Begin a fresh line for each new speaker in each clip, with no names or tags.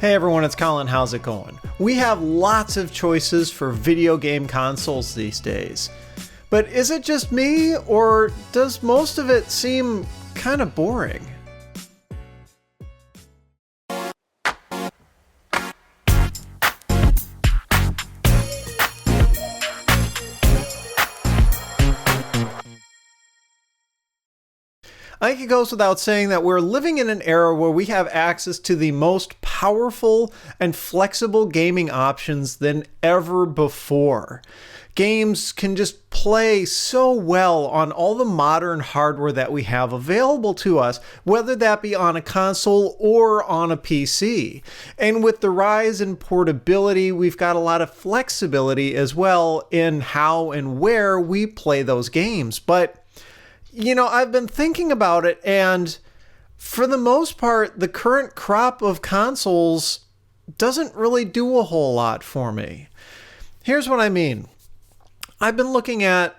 Hey everyone, it's Colin. How's it going? We have lots of choices for video game consoles these days. But is it just me, or does most of it seem kind of boring? I think it goes without saying that we're living in an era where we have access to the most powerful and flexible gaming options than ever before. Games can just play so well on all the modern hardware that we have available to us, whether that be on a console or on a PC. And with the rise in portability, we've got a lot of flexibility as well in how and where we play those games. But I've been thinking about it, and for the most part, the current crop of consoles doesn't really do a whole lot for me. Here's what I mean. I've been looking at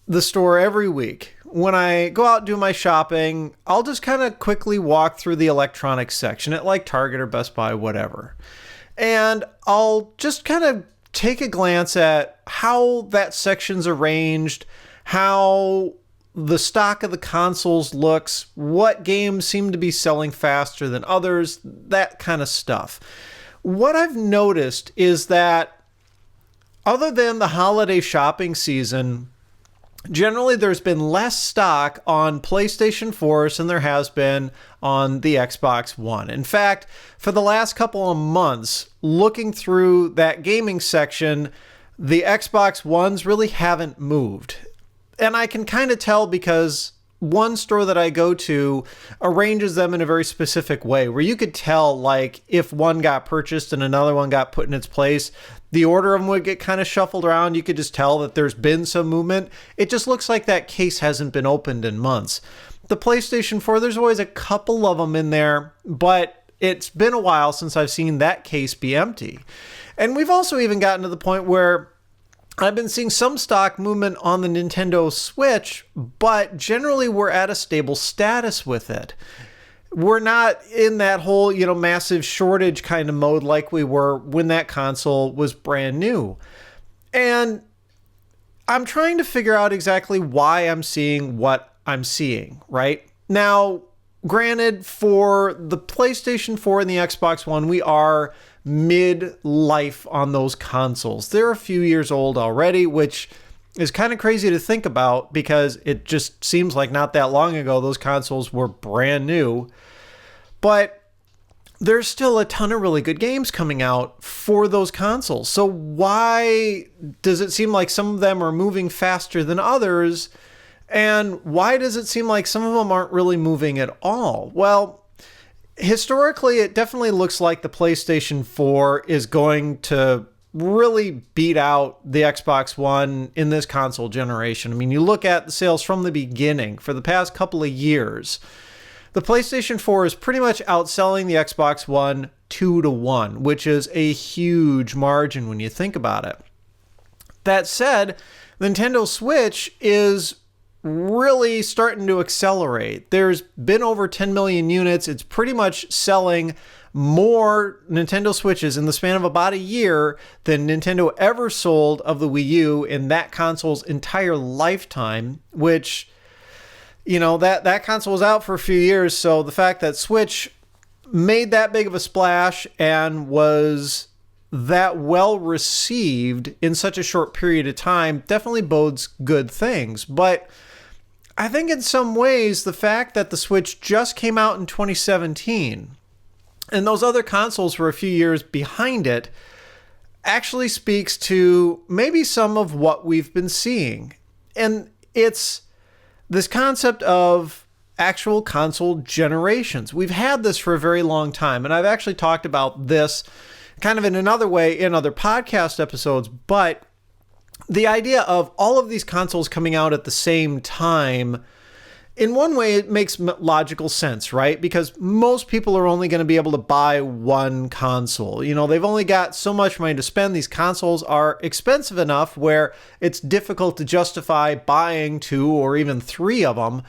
the store every week. When I go out and do my shopping, I'll just kind of quickly walk through the electronics section at like Target or Best Buy, whatever. And I'll just kind of take a glance at how that section's arranged, how the stock of the consoles looks, what games seem to be selling faster than others, that kind of stuff. What I've noticed is that other than the holiday shopping season, generally there's been less stock on PlayStation 4s than there has been on the Xbox One. In fact, for the last couple of months, looking through that gaming section, the Xbox Ones really haven't moved. And I can kind of tell because one store that I go to arranges them in a very specific way where you could tell, like, if one got purchased and another one got put in its place, the order of them would get kind of shuffled around. You could just tell that there's been some movement. It just looks like that case hasn't been opened in months. The PlayStation 4, there's always a couple of them in there, but it's been a while since I've seen that case be empty. And we've also even gotten to the point where I've been seeing some stock movement on the Nintendo Switch, but generally we're at a stable status with it. We're not in that whole, massive shortage kind of mode like we were when that console was brand new. And I'm trying to figure out exactly why I'm seeing what I'm seeing, right? Now, granted, for the PlayStation 4 and the Xbox One, we are mid-life on those consoles. They're a few years old already, which is kind of crazy to think about because it just seems like not that long ago those consoles were brand new. But there's still a ton of really good games coming out for those consoles. So why does it seem like some of them are moving faster than others? And why does it seem like some of them aren't really moving at all? Well, historically, it definitely looks like the PlayStation 4 is going to really beat out the Xbox One in this console generation. I mean, you look at the sales from the beginning for the past couple of years, the PlayStation 4 is pretty much outselling the Xbox One 2-1, which is a huge margin when you think about it. That said, Nintendo Switch is really starting to accelerate. There's been over 10 million units. It's pretty much selling more Nintendo Switches in the span of about a year than Nintendo ever sold of the Wii U in that console's entire lifetime, which, that console was out for a few years. So the fact that Switch made that big of a splash and was that well received in such a short period of time definitely bodes good things. But I think in some ways, the fact that the Switch just came out in 2017 and those other consoles were a few years behind it actually speaks to maybe some of what we've been seeing. And it's this concept of actual console generations. We've had this for a very long time, and I've actually talked about this kind of in another way in other podcast episodes, but the idea of all of these consoles coming out at the same time, in one way, it makes logical sense, right? Because most people are only going to be able to buy one console. They've only got so much money to spend. These consoles are expensive enough where it's difficult to justify buying 2 or even 3 of them.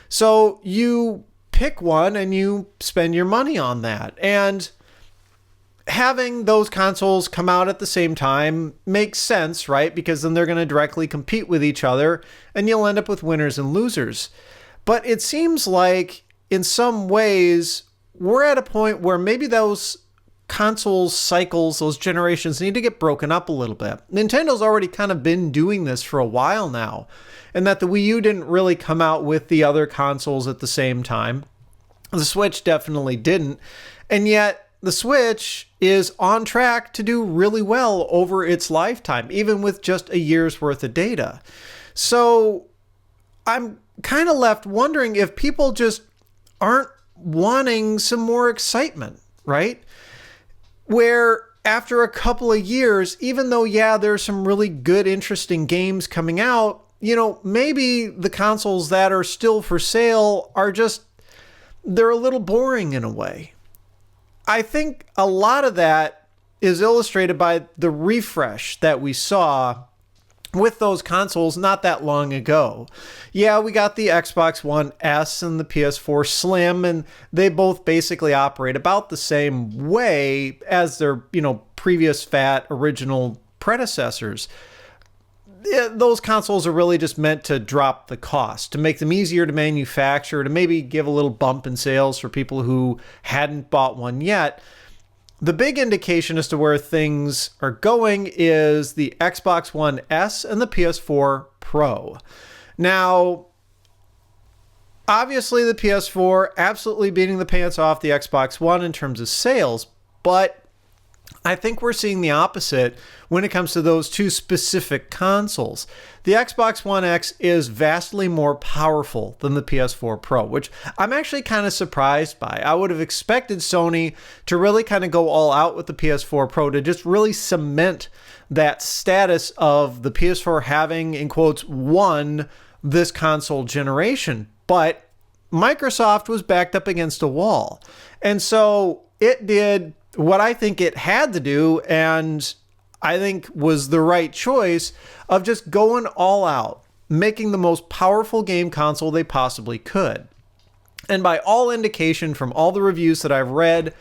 So you pick one and you spend your money on that. And having those consoles come out at the same time makes sense, right? Because then they're going to directly compete with each other and you'll end up with winners and losers. But it seems like in some ways we're at a point where maybe those console cycles, those generations need to get broken up a little bit. Nintendo's already kind of been doing this for a while now, and that the Wii U didn't really come out with the other consoles at the same time. The Switch definitely didn't, and yet the Switch is on track to do really well over its lifetime, even with just a year's worth of data. So I'm kind of left wondering if people just aren't wanting some more excitement, right? Where after a couple of years, even though, yeah, there's some really good, interesting games coming out, maybe the consoles that are still for sale are just, they're a little boring in a way. I think a lot of that is illustrated by the refresh that we saw with those consoles not that long ago. Yeah, we got the Xbox One S and the PS4 Slim, and they both basically operate about the same way as their, previous fat original predecessors. Those consoles are really just meant to drop the cost, to make them easier to manufacture, to maybe give a little bump in sales for people who hadn't bought one yet. The big indication as to where things are going is the Xbox One S and the PS4 Pro. Now, obviously the PS4 absolutely beating the pants off the Xbox One in terms of sales, but I think we're seeing the opposite when it comes to those two specific consoles. The Xbox One X is vastly more powerful than the PS4 Pro, which I'm actually kind of surprised by. I would have expected Sony to really kind of go all out with the PS4 Pro to just really cement that status of the PS4 having, in quotes, won this console generation. But Microsoft was backed up against a wall. And so it did what I think it had to do, and I think was the right choice, of just going all out, making the most powerful game console they possibly could. And by all indication from all the reviews that I've read,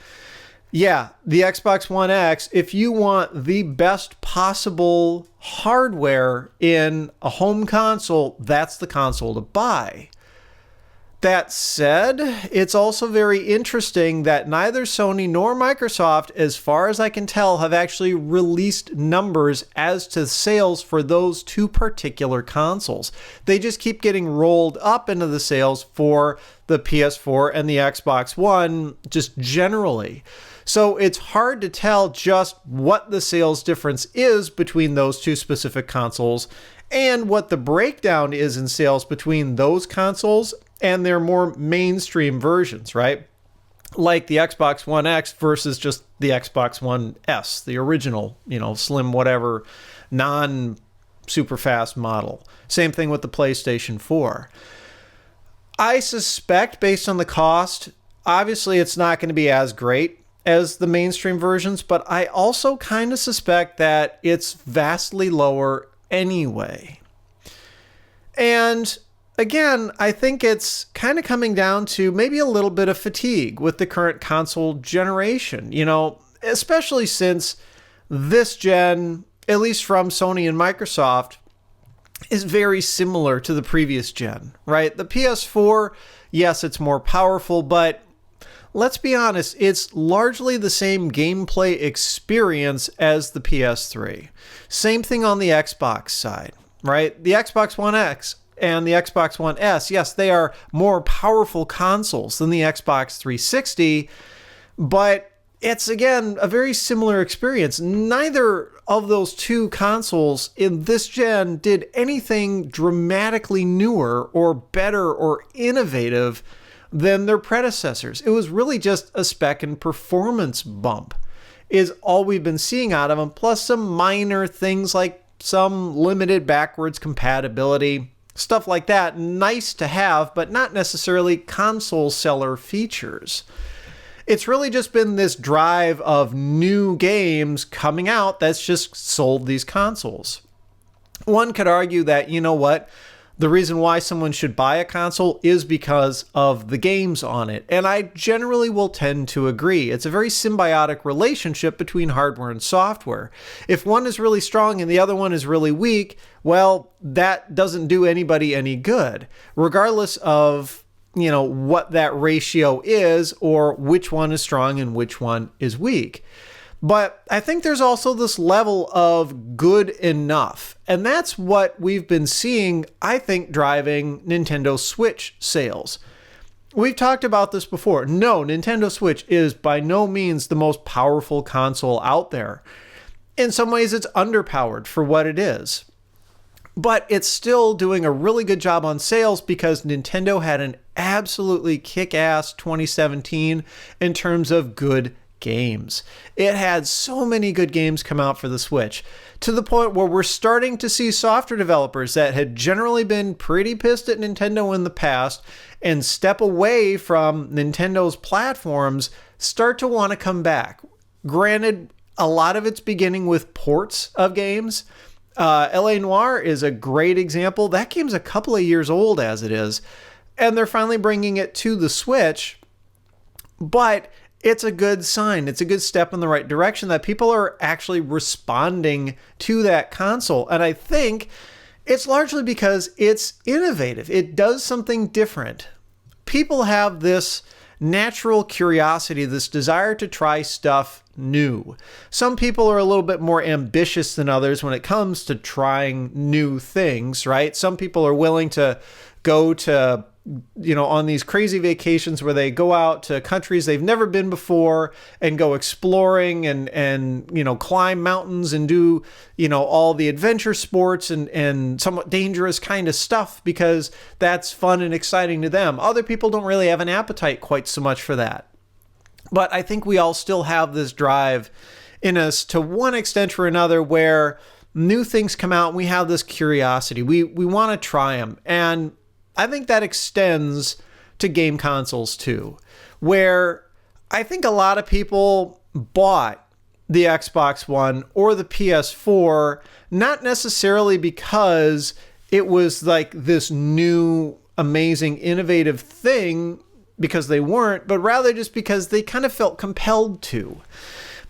yeah, the Xbox One X, if you want the best possible hardware in a home console, that's the console to buy. That said, it's also very interesting that neither Sony nor Microsoft, as far as I can tell, have actually released numbers as to sales for those two particular consoles. They just keep getting rolled up into the sales for the PS4 and the Xbox One, just generally. So it's hard to tell just what the sales difference is between those two specific consoles and what the breakdown is in sales between those consoles and their more mainstream versions, right? Like the Xbox One X versus just the Xbox One S, the original, slim whatever, non-super fast model. Same thing with the PlayStation 4. I suspect, based on the cost, obviously it's not going to be as great as the mainstream versions, but I also kind of suspect that it's vastly lower anyway. And again, I think it's kind of coming down to maybe a little bit of fatigue with the current console generation, especially since this gen, at least from Sony and Microsoft, is very similar to the previous gen, right? The PS4, yes, it's more powerful, but let's be honest, it's largely the same gameplay experience as the PS3. Same thing on the Xbox side, right? The Xbox One X and the Xbox One S, yes, they are more powerful consoles than the Xbox 360, but it's, again, a very similar experience. Neither of those two consoles in this gen did anything dramatically newer or better or innovative than their predecessors. It was really just a spec and performance bump is all we've been seeing out of them, plus some minor things like some limited backwards compatibility, stuff like that. Nice to have, but not necessarily console seller features. It's really just been this drive of new games coming out that's just sold these consoles. One could argue that, The reason why someone should buy a console is because of the games on it. And I generally will tend to agree. It's a very symbiotic relationship between hardware and software. If one is really strong and the other one is really weak, well, that doesn't do anybody any good, regardless of, what that ratio is or which one is strong and which one is weak. But I think there's also this level of good enough. And that's what we've been seeing, I think, driving Nintendo Switch sales. We've talked about this before. No, Nintendo Switch is by no means the most powerful console out there. In some ways, it's underpowered for what it is. But it's still doing a really good job on sales because Nintendo had an absolutely kick-ass 2017 in terms of good games. It had so many good games come out for the Switch, to the point where we're starting to see software developers that had generally been pretty pissed at Nintendo in the past and step away from Nintendo's platforms start to want to come back. Granted, a lot of it's beginning with ports of games. L.A. Noire is a great example. That game's a couple of years old as it is, and they're finally bringing it to the Switch, but it's a good sign. It's a good step in the right direction that people are actually responding to that console. And I think it's largely because it's innovative. It does something different. People have this natural curiosity, this desire to try stuff new. Some people are a little bit more ambitious than others when it comes to trying new things, right? Some people are willing to go to on these crazy vacations where they go out to countries they've never been before and go exploring and climb mountains and do, all the adventure sports and somewhat dangerous kind of stuff because that's fun and exciting to them. Other people don't really have an appetite quite so much for that. But I think we all still have this drive in us to one extent or another where new things come out and we have this curiosity. We want to try them. And I think that extends to game consoles too, where I think a lot of people bought the Xbox One or the PS4, not necessarily because it was like this new, amazing, innovative thing, because they weren't, but rather just because they kind of felt compelled to.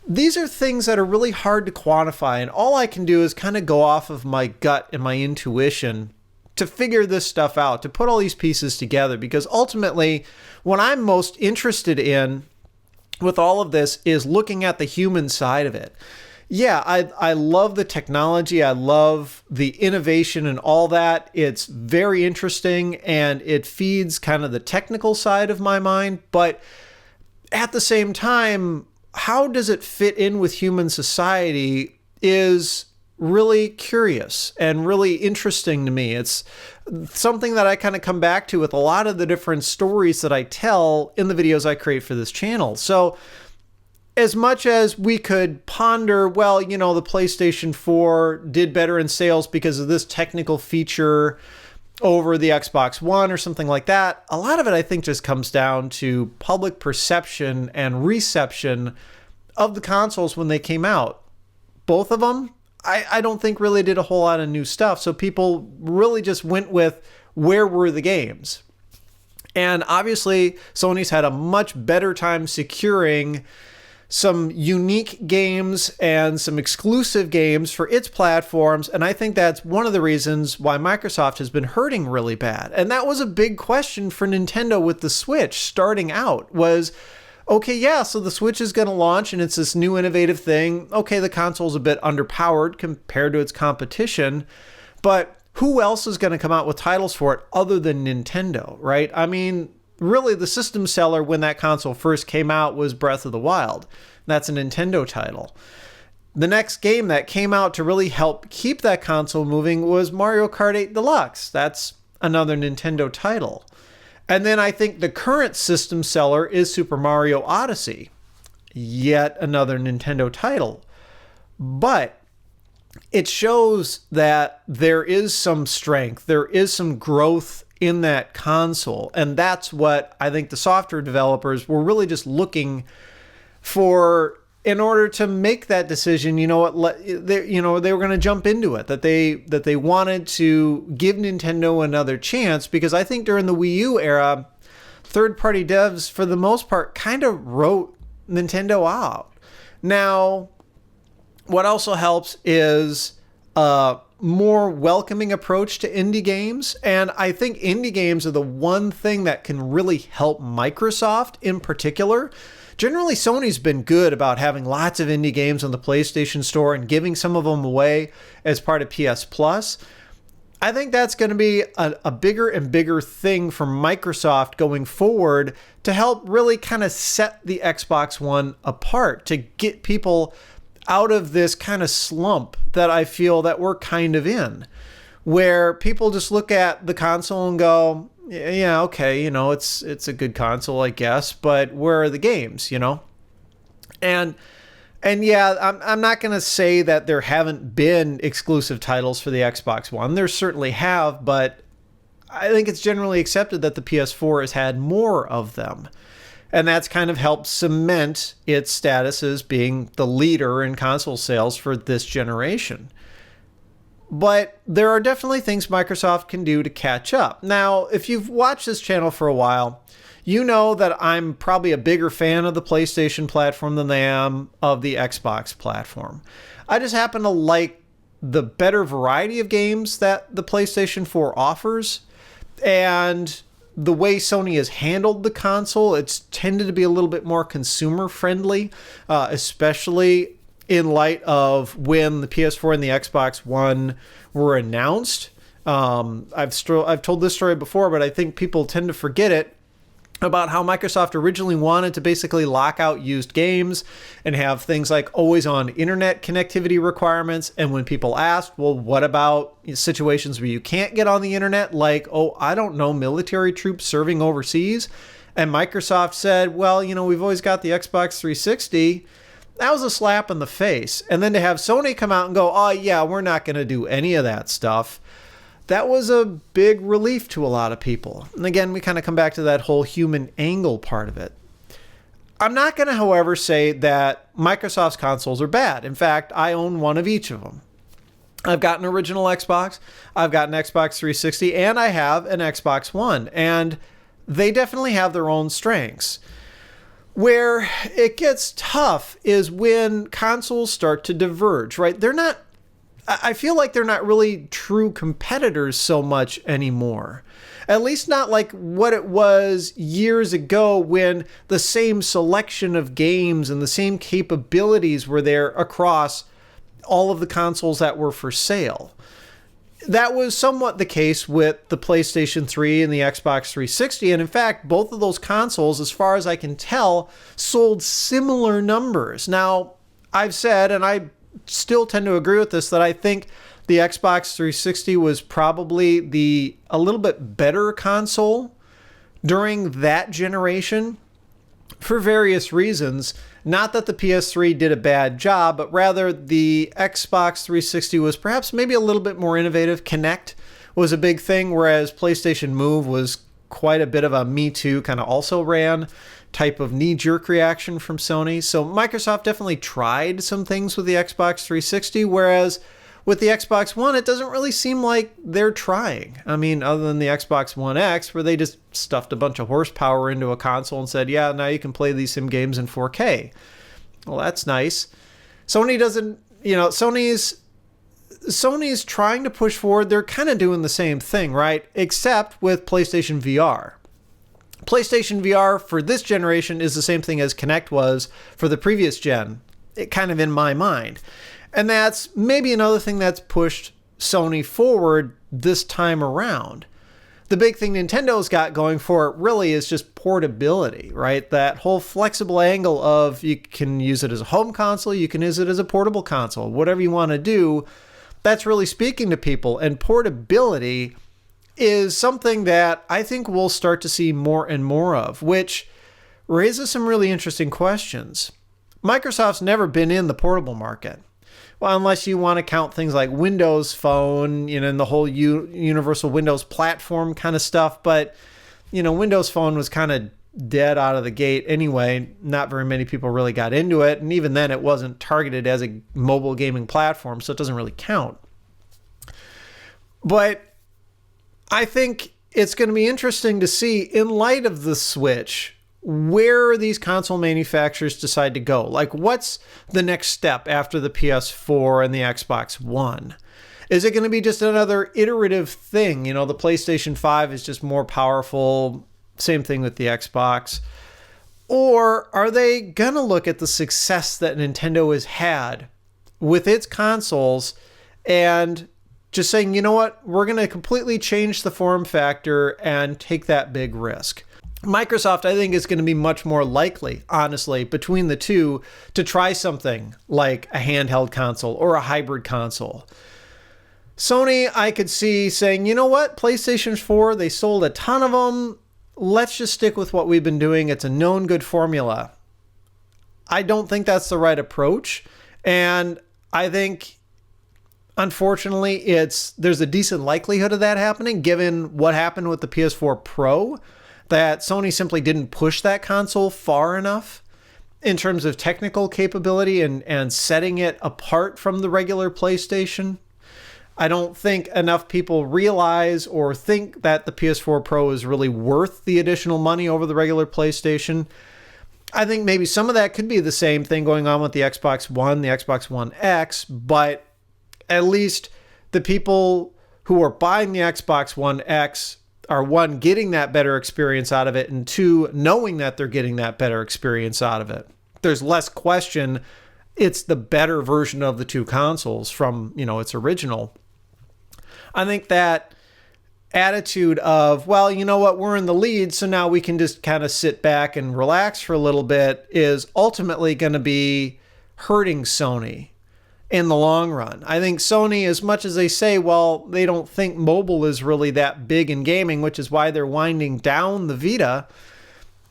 These are things that are really hard to quantify, and all I can do is kind of go off of my gut and my intuition to figure this stuff out, to put all these pieces together, because ultimately what I'm most interested in with all of this is looking at the human side of it. Yeah, I love the technology. I love the innovation and all that. It's very interesting and it feeds kind of the technical side of my mind. But at the same time, how does it fit in with human society is really curious and really interesting to me. It's something that I kind of come back to with a lot of the different stories that I tell in the videos I create for this channel. So as much as we could ponder, well, the PlayStation 4 did better in sales because of this technical feature over the Xbox One or something like that, a lot of it I think just comes down to public perception and reception of the consoles when they came out. Both of them, I don't think really did a whole lot of new stuff. So people really just went with where were the games. And obviously Sony's had a much better time securing some unique games and some exclusive games for its platforms. And I think that's one of the reasons why Microsoft has been hurting really bad. And that was a big question for Nintendo with the Switch starting out was, okay, yeah, so the Switch is going to launch and it's this new innovative thing. Okay, the console's a bit underpowered compared to its competition, but who else is going to come out with titles for it other than Nintendo, right? I mean, really the system seller when that console first came out was Breath of the Wild. That's a Nintendo title. The next game that came out to really help keep that console moving was Mario Kart 8 Deluxe. That's another Nintendo title. And then I think the current system seller is Super Mario Odyssey, yet another Nintendo title. But it shows that there is some strength, there is some growth in that console. And that's what I think the software developers were really just looking for in order to make that decision, you know what, they were going to jump into it, that they wanted to give Nintendo another chance, because I think during the Wii U era, third-party devs, for the most part, kind of wrote Nintendo out. Now, what also helps is a more welcoming approach to indie games, and I think indie games are the one thing that can really help Microsoft in particular. Generally, Sony's been good about having lots of indie games on the PlayStation Store and giving some of them away as part of PS Plus. I think that's going to be a bigger and bigger thing for Microsoft going forward to help really kind of set the Xbox One apart, to get people out of this kind of slump that I feel that we're kind of in, where people just look at the console and go, yeah, okay, it's a good console, I guess, but where are the games, And yeah, I'm not going to say that there haven't been exclusive titles for the Xbox One. There certainly have, but I think it's generally accepted that the PS4 has had more of them. And that's kind of helped cement its status as being the leader in console sales for this generation. But there are definitely things Microsoft can do to catch up. Now, if you've watched this channel for a while, you know that I'm probably a bigger fan of the PlayStation platform than I am of the Xbox platform. I just happen to like the better variety of games that the PlayStation 4 offers, and the way Sony has handled the console, it's tended to be a little bit more consumer friendly, especially in light of when the PS4 and the Xbox One were announced. I've told this story before, but I think people tend to forget it, about how Microsoft originally wanted to basically lock out used games and have things like always on internet connectivity requirements. And when people asked, well, what about situations where you can't get on the internet? Like, oh, I don't know, military troops serving overseas. And Microsoft said, well, we've always got the Xbox 360. That was a slap in the face. And then to have Sony come out and go, oh yeah, we're not going to do any of that stuff. That was a big relief to a lot of people. And again, we kind of come back to that whole human angle part of it. I'm not going to, however, say that Microsoft's consoles are bad. In fact, I own one of each of them. I've got an original Xbox, I've got an Xbox 360, and I have an Xbox One. And they definitely have their own strengths. Where it gets tough is when consoles start to diverge, right? I feel like they're not really true competitors so much anymore. At least not like what it was years ago, when the same selection of games and the same capabilities were there across all of the consoles that were for sale. That was somewhat the case with the PlayStation 3 and the Xbox 360. And in fact, both of those consoles, as far as I can tell, sold similar numbers. Now, I've said, and I still tend to agree with this, that I think the Xbox 360 was probably a little bit better console during that generation for various reasons. Not that the PS3 did a bad job, but rather the Xbox 360 was perhaps maybe a little bit more innovative. Kinect was a big thing, whereas PlayStation Move was quite a bit of a Me Too, kind of also ran type of knee-jerk reaction from Sony. So Microsoft definitely tried some things with the Xbox 360, whereas with the Xbox One, it doesn't really seem like they're trying. I mean, other than the Xbox One X, where they just stuffed a bunch of horsepower into a console and said, yeah, now you can play these sim games in 4K. Well, that's nice. Sony doesn't, Sony's trying to push forward. They're kind of doing the same thing, right? Except with PlayStation VR. PlayStation VR for this generation is the same thing as Kinect was for the previous gen, kind of in my mind. And that's maybe another thing that's pushed Sony forward this time around. The big thing Nintendo's got going for it really is just portability, right? That whole flexible angle of you can use it as a home console, you can use it as a portable console, whatever you want to do. That's really speaking to people. And portability is something that I think we'll start to see more and more of, which raises some really interesting questions. Microsoft's never been in the portable market. Well, unless you want to count things like Windows Phone, and the whole universal Windows platform kind of stuff. But, Windows Phone was kind of dead out of the gate anyway. Not very many people really got into it. And even then, it wasn't targeted as a mobile gaming platform, so it doesn't really count. But I think it's going to be interesting to see, in light of the Switch, where these console manufacturers decide to go. Like, what's the next step after the PS4 and the Xbox One? Is it going to be just another iterative thing? You know, the PlayStation 5 is just more powerful. Same thing with the Xbox. Or are they going to look at the success that Nintendo has had with its consoles and just saying, you know what, we're going to completely change the form factor and take that big risk? Microsoft, I think, is going to be much more likely, honestly, between the two, to try something like a handheld console or a hybrid console. Sony, I could see saying, you know what, PlayStation 4, they sold a ton of them. Let's just stick with what we've been doing. It's a known good formula. I don't think that's the right approach. And I think, unfortunately, there's a decent likelihood of that happening, given what happened with the PS4 Pro, that Sony simply didn't push that console far enough in terms of technical capability and setting it apart from the regular PlayStation. I don't think enough people realize or think that the PS4 Pro is really worth the additional money over the regular PlayStation. I think maybe some of that could be the same thing going on with the Xbox One, the Xbox One X, but at least the people who are buying the Xbox One X are, one, getting that better experience out of it, and two, knowing that they're getting that better experience out of it. There's less question. It's the better version of the two consoles from, its original. I think that attitude of, well, you know what, we're in the lead, so now we can just kind of sit back and relax for a little bit, is ultimately going to be hurting Sony in the long run. I think Sony, as much as they say, well, they don't think mobile is really that big in gaming, which is why they're winding down the Vita.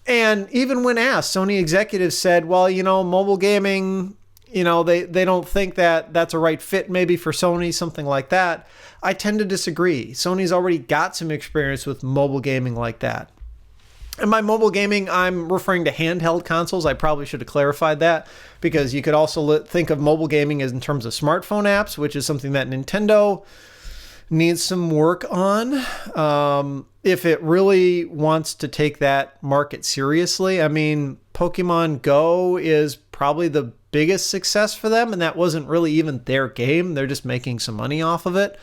And even when asked, Sony executives said, well, mobile gaming, they don't think that that's a right fit maybe for Sony, something like that. I tend to disagree. Sony's already got some experience with mobile gaming like that. And by mobile gaming, I'm referring to handheld consoles. I probably should have clarified that, because you could also think of mobile gaming as in terms of smartphone apps, which is something that Nintendo needs some work on. If it really wants to take that market seriously. I mean, Pokemon Go is probably the biggest success for them, and that wasn't really even their game. They're just making some money off of it.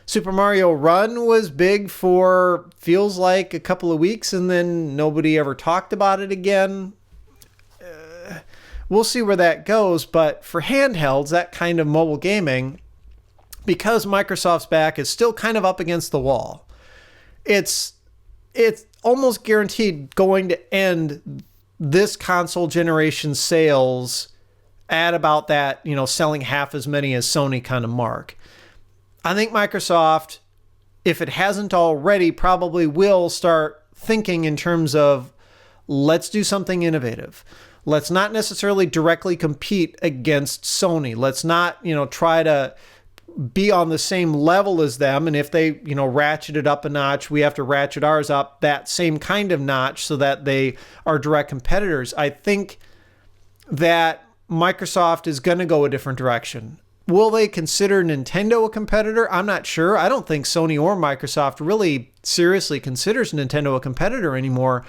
Super Mario Run was big for, feels like, a couple of weeks, and then nobody ever talked about it again. We'll see where that goes, but for handhelds, that kind of mobile gaming, because Microsoft's back is still kind of up against the wall, it's almost guaranteed going to end this console generation sales at about that, selling half as many as Sony kind of mark. I think Microsoft, if it hasn't already, probably will start thinking in terms of, let's do something innovative. Let's not necessarily directly compete against Sony. Let's not, try to be on the same level as them. And if they, ratchet it up a notch, we have to ratchet ours up that same kind of notch so that they are direct competitors. I think that Microsoft is going to go a different direction. Will they consider Nintendo a competitor? I'm not sure. I don't think Sony or Microsoft really seriously considers Nintendo a competitor anymore.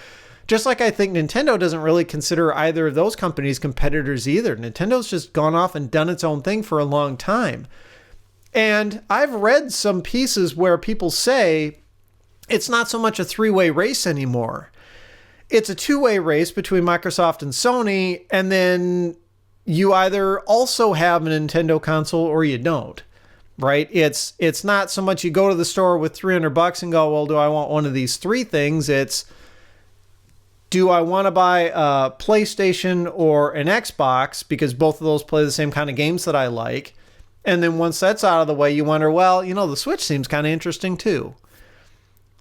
Just like I think Nintendo doesn't really consider either of those companies competitors either. Nintendo's just gone off and done its own thing for a long time. And I've read some pieces where people say it's not so much a three-way race anymore. It's a two-way race between Microsoft and Sony, and then you either also have a Nintendo console or you don't, right? It's not so much you go to the store with $300 and go, well, do I want one of these three things? It's, do I want to buy a PlayStation or an Xbox, because both of those play the same kind of games that I like? And then once that's out of the way, you wonder, well, the Switch seems kind of interesting too.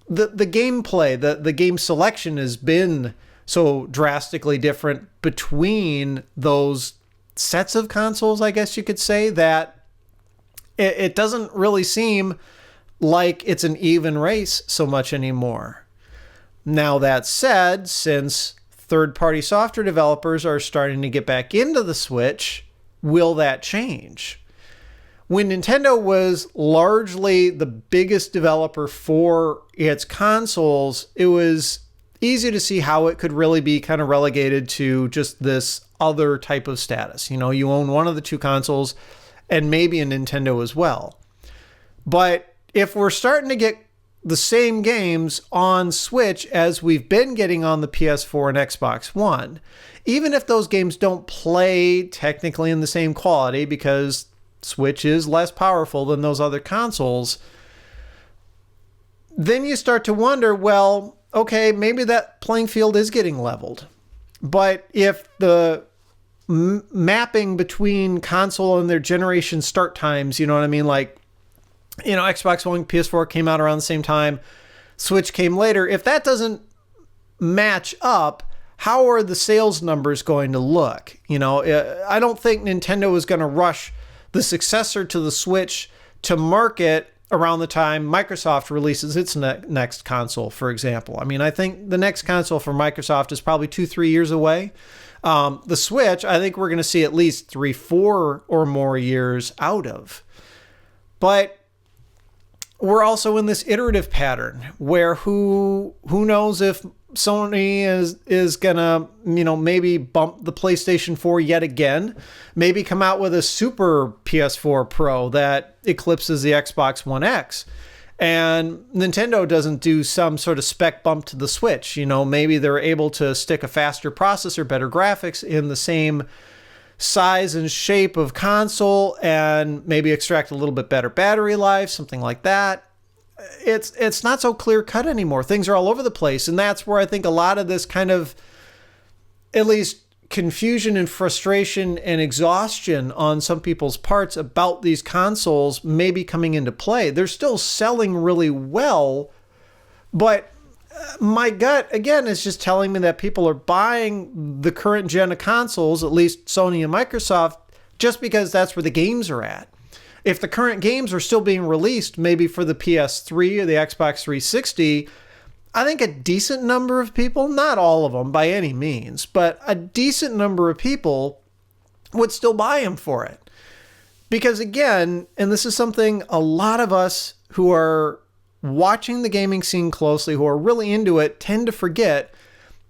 The gameplay, the game selection has been so drastically different between those sets of consoles, I guess you could say, that it doesn't really seem like it's an even race so much anymore. Now, that said, since third-party software developers are starting to get back into the Switch, will that change? When Nintendo was largely the biggest developer for its consoles, it was easy to see how it could really be kind of relegated to just this other type of status. You know, you own one of the two consoles and maybe a Nintendo as well. But if we're starting to get the same games on Switch as we've been getting on the PS4 and Xbox One, even if those games don't play technically in the same quality because Switch is less powerful than those other consoles, then you start to wonder, well, okay, maybe that playing field is getting leveled. But if the mapping between console and their generation start times, you know what I mean? Like, you know, Xbox One, PS4 came out around the same time, Switch came later. If that doesn't match up, how are the sales numbers going to look? You know, I don't think Nintendo is going to rush the successor to the Switch to market around the time Microsoft releases its next console, for example. I mean, I think the next console for Microsoft is probably 2-3 years away. The Switch, I think we're going to see at least 3-4 or more years out of. But we're also in this iterative pattern where who knows if Sony is gonna, you know, maybe bump the PlayStation 4 yet again, maybe come out with a super PS4 Pro that eclipses the Xbox One X, and Nintendo doesn't do some sort of spec bump to the Switch. You know, maybe they're able to stick a faster processor, better graphics in the same size and shape of console and maybe extract a little bit better battery life, something like that. It's not so clear cut anymore. Things are all over the place. And that's where I think a lot of this kind of, at least confusion and frustration and exhaustion on some people's parts about these consoles may be coming into play. They're still selling really well, but my gut, again, is just telling me that people are buying the current gen of consoles, at least Sony and Microsoft, just because that's where the games are at. If the current games are still being released, maybe for the PS3 or the Xbox 360, I think a decent number of people, not all of them by any means, but a decent number of people would still buy them for it. Because again, and this is something a lot of us who are watching the gaming scene closely, who are really into it, tend to forget,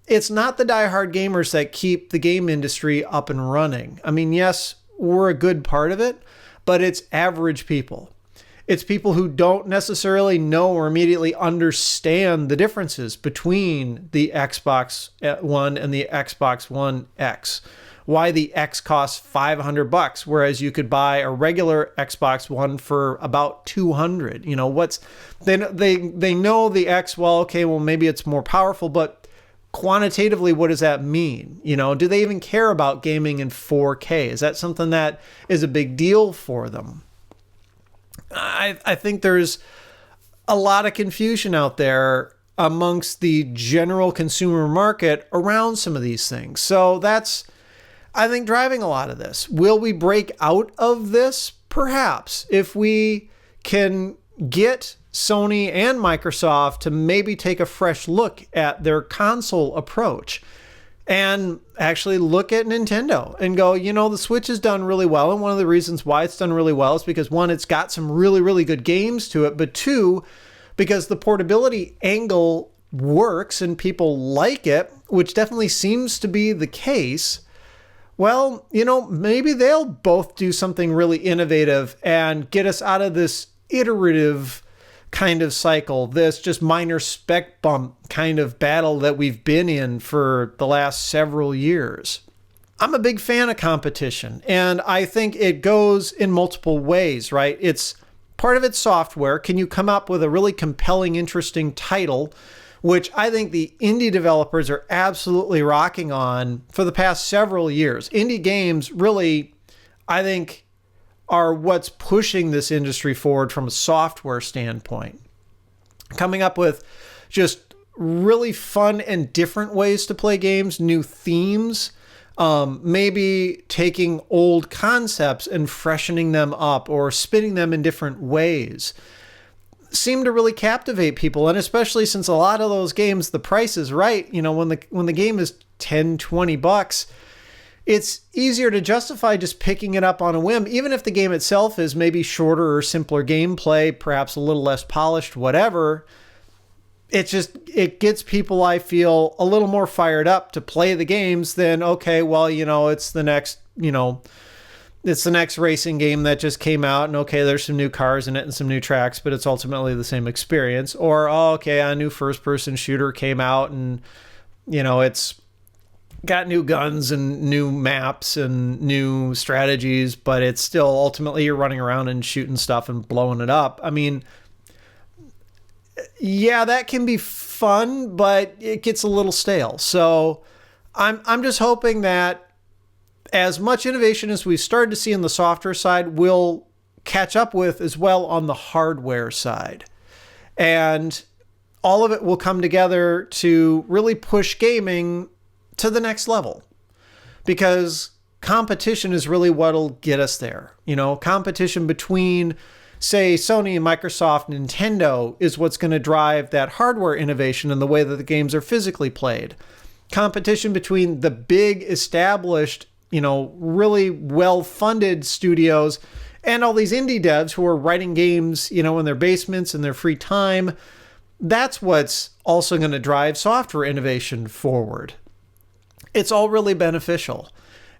it's not the diehard gamers that keep the game industry up and running. I mean, yes, we're a good part of it, but it's average people. It's people who don't necessarily know or immediately understand the differences between the Xbox One and the Xbox One X. Why the X costs $500, whereas you could buy a regular Xbox One for about $200. You know, they know the X, well, okay, well, maybe it's more powerful, but quantitatively, what does that mean? You know, do they even care about gaming in 4K? Is that something that is a big deal for them? I think there's a lot of confusion out there amongst the general consumer market around some of these things. So that's, I think, driving a lot of this. Will we break out of this? Perhaps, if we can get Sony and Microsoft to maybe take a fresh look at their console approach and actually look at Nintendo and go, you know, the Switch has done really well. And one of the reasons why it's done really well is because, one, it's got some really, really good games to it. But two, because the portability angle works and people like it, which definitely seems to be the case. Well, you know, maybe they'll both do something really innovative and get us out of this iterative kind of cycle, this just minor spec bump kind of battle that we've been in for the last several years. I'm a big fan of competition, and I think it goes in multiple ways, right? It's part of its software. Can you come up with a really compelling, interesting title, which I think the indie developers are absolutely rocking on for the past several years. Indie games really, I think, are what's pushing this industry forward from a software standpoint. Coming up with just really fun and different ways to play games, new themes, maybe taking old concepts and freshening them up or spinning them in different ways. seem to really captivate people. And especially since a lot of those games, the price is right. You know, when the game is 10, 20 bucks, it's easier to justify just picking it up on a whim, even if the game itself is maybe shorter or simpler gameplay, perhaps a little less polished, whatever. It gets people, I feel, a little more fired up to play the games than, okay, well, you know, it's the next racing game that just came out, and okay, there's some new cars in it and some new tracks, but it's ultimately the same experience. Or, oh, okay, a new first-person shooter came out, and, you know, it's got new guns and new maps and new strategies, but it's still ultimately you're running around and shooting stuff and blowing it up. I mean, yeah, that can be fun, but it gets a little stale. So I'm just hoping that as much innovation as we've started to see on the software side, we'll catch up with as well on the hardware side. And all of it will come together to really push gaming to the next level, because competition is really what'll get us there. You know, competition between, say, Sony and Microsoft, Nintendo is what's going to drive that hardware innovation and the way that the games are physically played. Competition between the big established, you know, really well-funded studios and all these indie devs who are writing games, you know, in their basements in their free time. That's what's also going to drive software innovation forward. It's all really beneficial,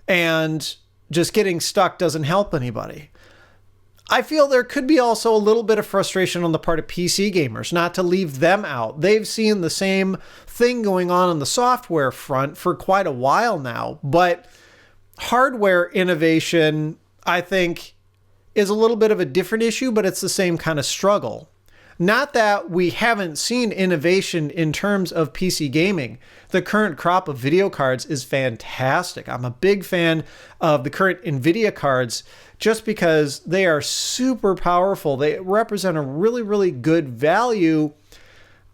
and just getting stuck doesn't help anybody. I feel there could be also a little bit of frustration on the part of PC gamers, not to leave them out. They've seen the same thing going on the software front for quite a while now, but hardware innovation, I think, is a little bit of a different issue, but it's the same kind of struggle. Not that we haven't seen innovation in terms of PC gaming. The current crop of video cards is fantastic. I'm a big fan of the current NVIDIA cards just because they are super powerful. They represent a really, really good value.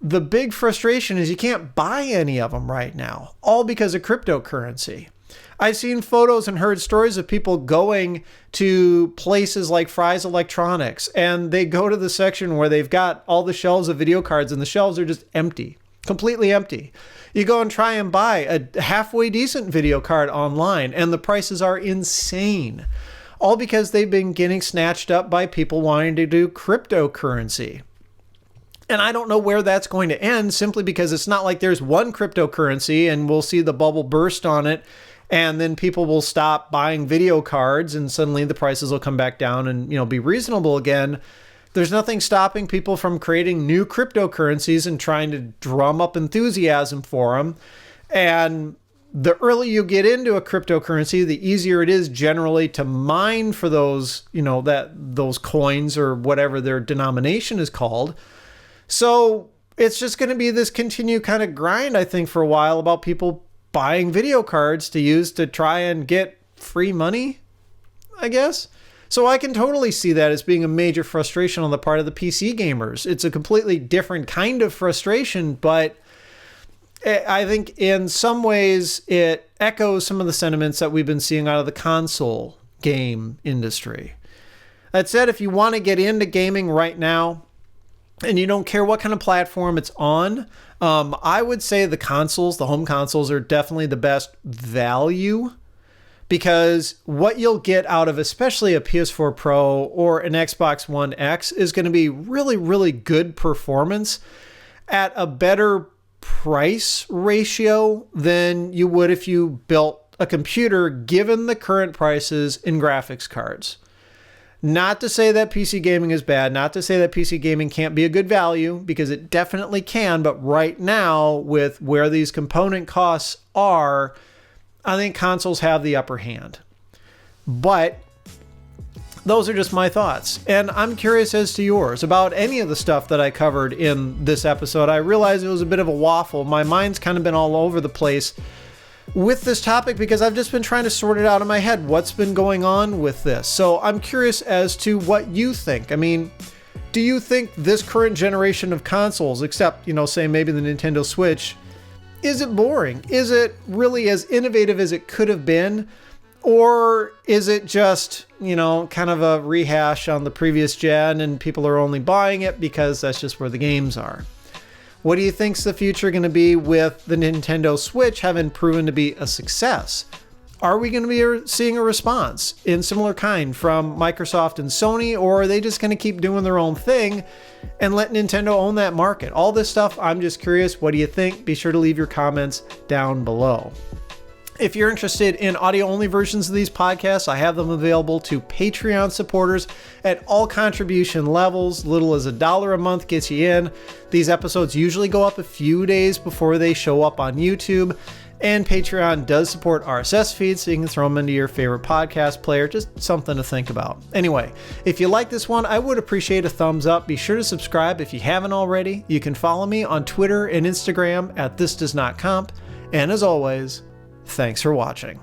The big frustration is you can't buy any of them right now, all because of cryptocurrency. I've seen photos and heard stories of people going to places like Fry's Electronics, and they go to the section where they've got all the shelves of video cards, and the shelves are just empty, completely empty. You go and try and buy a halfway decent video card online, and the prices are insane, all because they've been getting snatched up by people wanting to do cryptocurrency. And I don't know where that's going to end, simply because it's not like there's one cryptocurrency and we'll see the bubble burst on it, and then people will stop buying video cards and suddenly the prices will come back down and, you know, be reasonable again. There's nothing stopping people from creating new cryptocurrencies and trying to drum up enthusiasm for them. And the earlier you get into a cryptocurrency, the easier it is generally to mine for those, you know, those coins or whatever their denomination is called. So it's just going to be this continued kind of grind, I think, for a while about people buying video cards to use to try and get free money, I guess. So I can totally see that as being a major frustration on the part of the PC gamers. It's a completely different kind of frustration, but I think in some ways it echoes some of the sentiments that we've been seeing out of the console game industry. That said, if you want to get into gaming right now, and you don't care what kind of platform it's on, I would say the home consoles are definitely the best value, because what you'll get out of especially a PS4 Pro or an Xbox One X is going to be really, really good performance at a better price ratio than you would if you built a computer, given the current prices in graphics cards. Not to say that PC gaming is bad, not to say that PC gaming can't be a good value, because it definitely can, but right now, with where these component costs are, I think consoles have the upper hand. But those are just my thoughts, and I'm curious as to yours about any of the stuff that I covered in this episode. I realized it was a bit of a waffle. My mind's kind of been all over the place with this topic because I've just been trying to sort it out in my head. What's been going on with this? So I'm curious as to what you think. I mean, do you think this current generation of consoles, except, you know, say maybe the Nintendo Switch, is it boring? Is it really as innovative as it could have been? Or is it just, kind of a rehash on the previous gen and people are only buying it because that's just where the games are? What do you think's the future going to be with the Nintendo Switch having proven to be a success? Are we going to be seeing a response in similar kind from Microsoft and Sony, or are they just going to keep doing their own thing and let Nintendo own that market? All this stuff, I'm just curious. What do you think? Be sure to leave your comments down below. If you're interested in audio-only versions of these podcasts, I have them available to Patreon supporters at all contribution levels. Little as $1 a month gets you in. These episodes usually go up a few days before they show up on YouTube. And Patreon does support RSS feeds, so you can throw them into your favorite podcast player. Just something to think about. Anyway, if you like this one, I would appreciate a thumbs up. Be sure to subscribe if you haven't already. You can follow me on Twitter and Instagram at thisdoesnotcomp. And as always, thanks for watching.